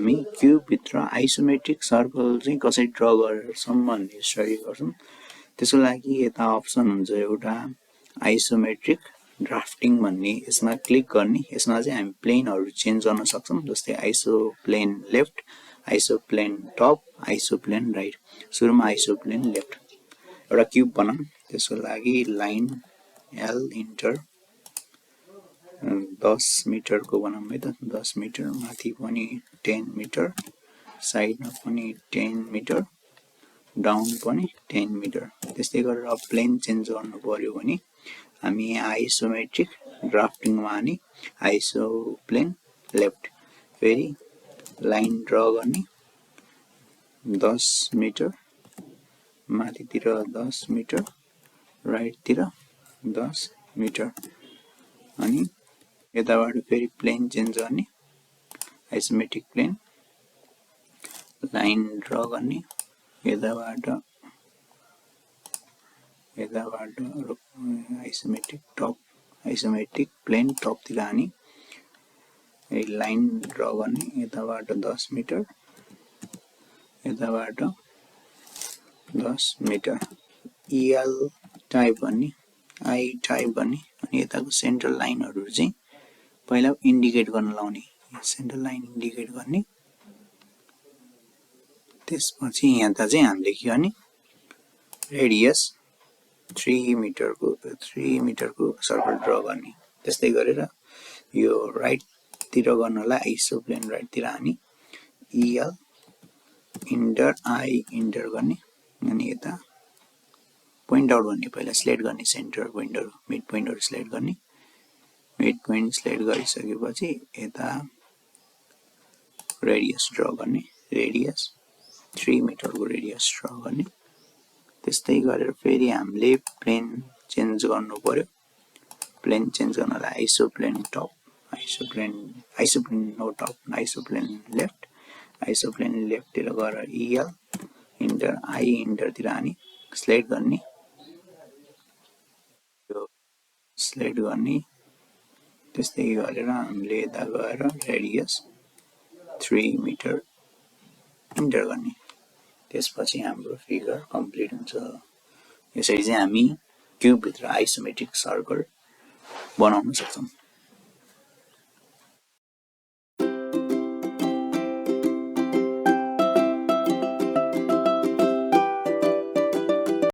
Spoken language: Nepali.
हामी क्यूब भित्र आइसोमेट्रिक सर्कल चाहिँ कसरी ड्रा गर्छौं भन्ने स्टडी गर्छौं। त्यसको लागि यता अप्सन हुन्छ एउटा आइसोमेट्रिक ड्राफ्टिङ भन्ने, यसमा क्लिक गर्ने। यसमा चाहिँ हामी प्लेनहरु चेन्ज गर्न सक्छौं, जस्तै iso plane left, iso plane top, iso plane right. सुरुमा आइसो प्लेन लेफ्ट। एउटा क्यूब बनाऊँ। त्यसको लागि लाइन एल इन्टर 10 मिटर को बनाऊँ है त। 10 मिटर माथि पनि 10 मिटर, साइडमा पनि 10 मिटर, डाउन पनि 10 मिटर। त्यस्तै गरेर प्लेन चेन्ज गर्नु पर्यो भने हामी आइसोमेट्रिक ड्राफ्टिङमा आनी आइसो प्लेन लेफ्ट, फेरि लाइन ड्रा गर्ने 10 मिटर, माथितिर 10 मिटर, राइटतिर 10 मिटर, अनि यताबाट फेरि प्लेन चेन्ज गर्ने आइसोमेट्रिक प्लेन, लाइन ड्रा गर्ने यताबाट आइसोमेट्रिक टप, आइसोमेट्रिक प्लेन टपतिर आनी लाइन ड्रा गर्ने यताबाट 10 मिटर, यताबाट 10 मिटर, EL टाइप भन्ने, I टाइप भन्ने, अनि यताको सेन्ट्रल लाइनहरु चाहिँ पहिला इन्डिकेट गर्न लाउने, सेन्ट्रल लाइन इन्डिकेट गर्ने। त्यसपछि यता चाहिँ हामीले के गर्ने, रेडियस 3 मिटरको सर्कल ड्रा गर्ने। त्यस्तै गरेर यो राइट तिर गर्नलाई आइसो प्लेन राइट तिर आनी EL इन्टर I इन्टर गर्ने, अनि यता पोइन्ट आउट गर्ने, पहिला सिलेक्ट गर्ने सेन्टर पोइन्टहरु, मिड पोइन्टहरु सिलेक्ट गर्ने। मिड पोइन्ट सिलेक्ट गरिसकेपछि यता रेडियस ड्रा गर्ने, रेडियस 3 मिटरको रेडियस ड्रा गर्ने। त्यस्तै गरेर फेरि हामीले प्लेन चेन्ज गर्नु पर्यो। प्लेन चेन्ज गर्नलाई iso plane top, iso plane no top, iso plane left, iso plane left तिर गएर EL इन्टर I इन्टर तिर आनी सिलेक्ट गर्ने, यो सिलेक्ट गर्ने। त्यस्तै गरेर हामीले यता गएर रेडियस 3 मिटर इन्टर गर्ने। त्यसपछि हाम्रो फिगर कम्प्लिट हुन्छ। यसरी चाहिँ हामी क्यूब भित्र आइसोमेट्रिक सर्कल बनाउन सक्छौं।